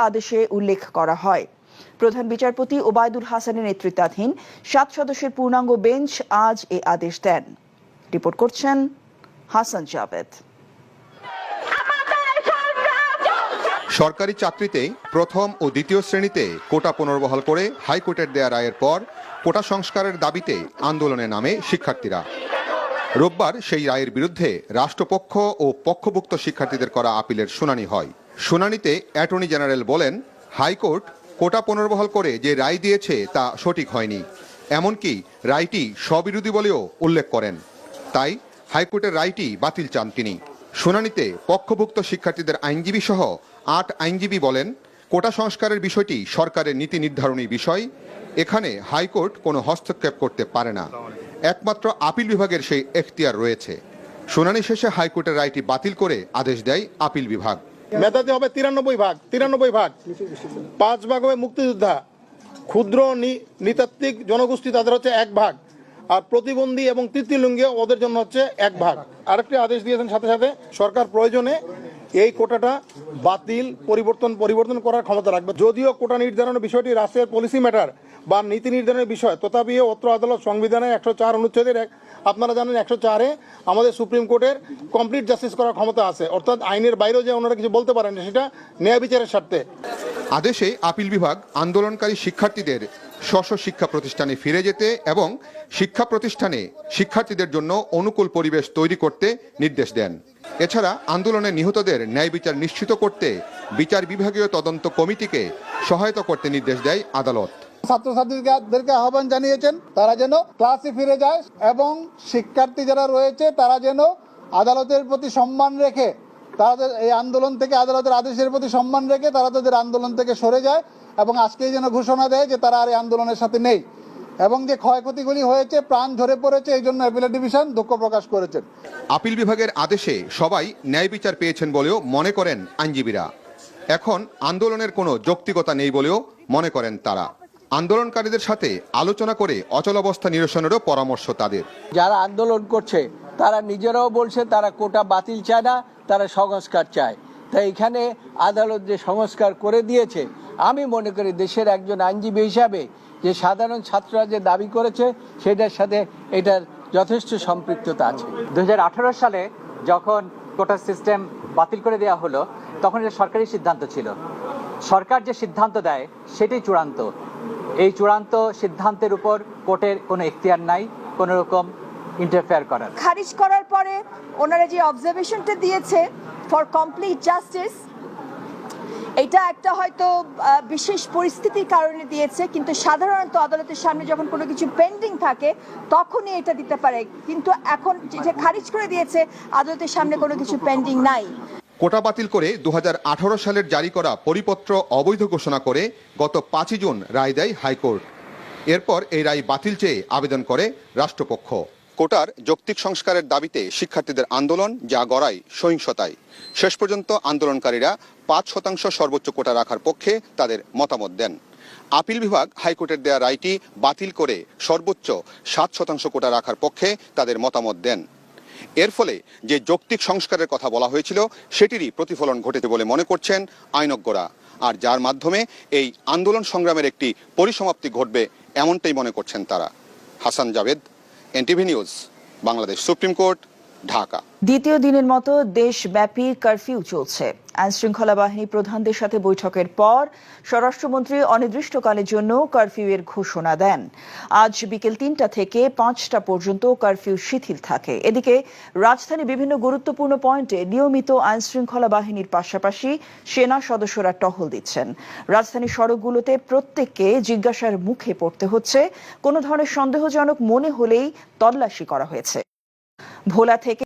আদেশে উল্লেখ করা হয়। প্রধান বিচারপতি ওবায়দুল হাসানের নেতৃত্বাধীন 7 সদস্যের পূর্ণাঙ্গ বেঞ্চ আজ এ আদেশ দেন। রিপোর্ট করছেন হাসান জাভেদ। সরকারি চাকরিতে প্রথম ও দ্বিতীয় শ্রেণীতে কোটা পুনর্বহাল করে হাইকোর্টের দেয়া রায়ের পর কোটা সংস্কারের দাবিতে আন্দোলনে নামে শিক্ষার্থীরা। রোববার সেই রায়ের বিরুদ্ধে রাষ্ট্রপক্ষ ও পক্ষভুক্ত শিক্ষার্থীদের করা আপিলের শুনানি হয়। শুনানিতে অ্যাটর্নি জেনারেল বলেন, হাইকোর্ট কোটা পুনর্বহাল করে যে রায় দিয়েছে তা সঠিক হয়নি, এমনকি রায়টি স্ববিরোধী বলেও উল্লেখ করেন। তাই হাইকোর্টের রায়টি বাতিল চান তিনি। শুনানিতে পক্ষভুক্ত শিক্ষার্থীদের আইনজীবী সহ 8 আইনজীবী বলেন, কোটা সংস্কারের বিষয়টি সরকারের নীতি নির্ধারণী বিষয়, এখানে হাইকোর্ট কোনো হস্তক্ষেপ করতে পারে না, একমাত্র আপিল বিভাগের সেই এখতিয়ার রয়েছে। শুনানি শেষে হাইকোর্টের রায়টি বাতিল করে আদেশ দেয় আপিল বিভাগ। মেধাতে হবে 93 ভাগ, 5 ভাগ হবে মুক্তিযোদ্ধা, ক্ষুদ্র নৃতাত্ত্বিক জনগোষ্ঠী তাদের হচ্ছে 1 ভাগ, আর প্রতিবন্ধী এবং তৃতীয়লিঙ্গীয় ওদের জন্য হচ্ছে 1 ভাগ। আরেকটি আদেশ দিয়েছেন সাথে সাথে সরকার প্রয়োজনে এই কোটাটা বাতিল পরিবর্তন করার ক্ষমতা রাখবে। যদিও কোটা নির্ধারণের বিষয়টি রাষ্ট্রের পলিসি ম্যাটার বা নীতি নির্ধারণের বিষয়, তথাপি অত্র আদালত সংবিধানের 104 অনুচ্ছেদের আপনারা জানেন 104-এ আমাদের সুপ্রিম কোর্টের কমপ্লিট জাস্টিস করার ক্ষমতা আছে, অর্থাৎ আইনের বাইরেও যে ওনারা কিছু বলতে পারেন সেটা ন্যায় বিচারের স্বার্থে। আদেশে আপিল বিভাগ আন্দোলনকারী শিক্ষার্থীদের স্ব শিক্ষা প্রতিষ্ঠানে ফিরে যেতে এবং শিক্ষা প্রতিষ্ঠানে শিক্ষার্থীদের জন্য অনুকূল পরিবেশ তৈরি করতে নির্দেশ দেন। এছাড়া আন্দোলনে নিহতদের ন্যায় বিচার নিশ্চিত করতে বিচার বিভাগীয় তদন্ত কমিটিকে সহায়তা করতে নির্দেশ দেয় আদালত। ছাত্রছাত্রীদেরকে আহ্বান জানিয়েছেন তারা যেন ক্লাসে ফিরে যায় এবং শিক্ষার্থী যারা রয়েছে তারা যেন আদালতের প্রতি সম্মান রেখে তাদের এই আন্দোলন থেকে, আদালতের আদেশের প্রতি সম্মান রেখে তারা তাদের আন্দোলন থেকে সরে যায় এবং আজকেই যেন ঘোষণা দেয় যে তারা আর এই আন্দোলনের সাথে নেই, এবং যে ক্ষয়ক্ষতিগুলি হয়েছে, প্রাণ ঝরে পড়েছে, এই জন্য অ্যাপিলেট ডিভিশন দুঃখ প্রকাশ করেছেন। আপিল বিভাগের আদেশে সবাই ন্যায় বিচার পেয়েছেন বলেও মনে করেন আইনজীবীরা। এখন আন্দোলনের কোনো যৌক্তিকতা নেই বলেও মনে করেন তারা। আন্দোলনকারীদের সাথে আলোচনা করে অচলাবস্থা নিরসনেরও পরামর্শ তাদের। যারা আন্দোলন করছে তারা নিজেরাও বলছে তারা কোটা বাতিল চায় না, তারা সংস্কার চায়। তাই এখানে আদালত যে সংস্কার করে দিয়েছে, আমি মনে করি দেশের একজন আইনজীবী হিসাবে যে সাধারণ ছাত্ররা যে দাবি করেছে সেটার সাথে এটার যথেষ্ট সম্পৃক্ততা আছে। 2018 সালে যখন কোটা সিস্টেম বাতিল করে দেওয়া হলো তখন এটা সরকারি সিদ্ধান্ত ছিল। সরকার যে সিদ্ধান্ত দেয় সেটাই চূড়ান্ত। এই চূড়ান্ত সিদ্ধান্তের উপর কোর্টের কোনো এখতিয়ার নাই কোনো রকম ইন্টারফেয়ার করার। খারিজ করার পরে ওনারা যে অবজারভেশনটা দিয়েছে ফর কমপ্লিট জাস্টিস, এটা একটা হয়তো বিশেষ পরিস্থিতির কারণে দিয়েছে, কিন্তু সাধারণত আদালতের সামনে যখন কোনো কিছু পেন্ডিং থাকে তখনই এটা দিতে পারে, কিন্তু এখন যে খারিজ করে দিয়েছে আদালতের সামনে কোনো কিছু পেন্ডিং নাই। কোটা বাতিল করে 2018 সালের জারি করা পরিপত্র অবৈধ ঘোষণা করে গত 5 জুন রায় দেয় হাইকোর্ট। এরপর এই রায় বাতিল চেয়ে আবেদন করে রাষ্ট্রপক্ষ। কোটার যৌক্তিক সংস্কারের দাবিতে শিক্ষার্থীদের আন্দোলন যা গড়ায় সহিংসতায়। শেষ পর্যন্ত আন্দোলনকারীরা 5% সর্বোচ্চ কোটা রাখার পক্ষে তাদের মতামত দেন। আপিল বিভাগ হাইকোর্টের দেয়া রায়টি বাতিল করে সর্বোচ্চ 7% কোটা রাখার পক্ষে তাদের মতামত দেন। এর ফলে যে যৌক্তিক সংস্কারের কথা বলা হয়েছিল সেটিরই প্রতিফলন ঘটেছে বলে মনে করছেন আইনজ্ঞরা, আর যার মাধ্যমে এই আন্দোলন সংগ্রামের একটি পরিসমাপ্তি ঘটবে এমনটাই মনে করছেন তারা। Hasan Javed, NTV news, Bangladesh supreme court, Dhaka. দ্বিতীয় দিনের মতো দেশব্যাপী কারফিউ চলছে। আইনশৃঙ্খলা বাহিনী প্রধানদের সাথে বৈঠকের পর স্বরাষ্ট্রমন্ত্রী অনির্দিষ্টকালের জন্য কারফিউয়ের ঘোষণা দেন। আজ বিকেল 3টা থেকে 5টা পর্যন্ত কারফিউ শিথিল থাকে। এদিকে রাজধানীর বিভিন্ন গুরুত্বপূর্ণ পয়েন্টে নিয়মিত আইনশৃঙ্খলা বাহিনীর পাশাপাশি সেনা সদস্যরা টহল দিচ্ছেন। রাজধানীর সড়কগুলোতে প্রত্যেককে জিজ্ঞাসার মুখে পড়তে হচ্ছে। কোনো ধরনের সন্দেহজনক মনে হলেই তল্লাশি করা হয়েছে। ভোলা থেকে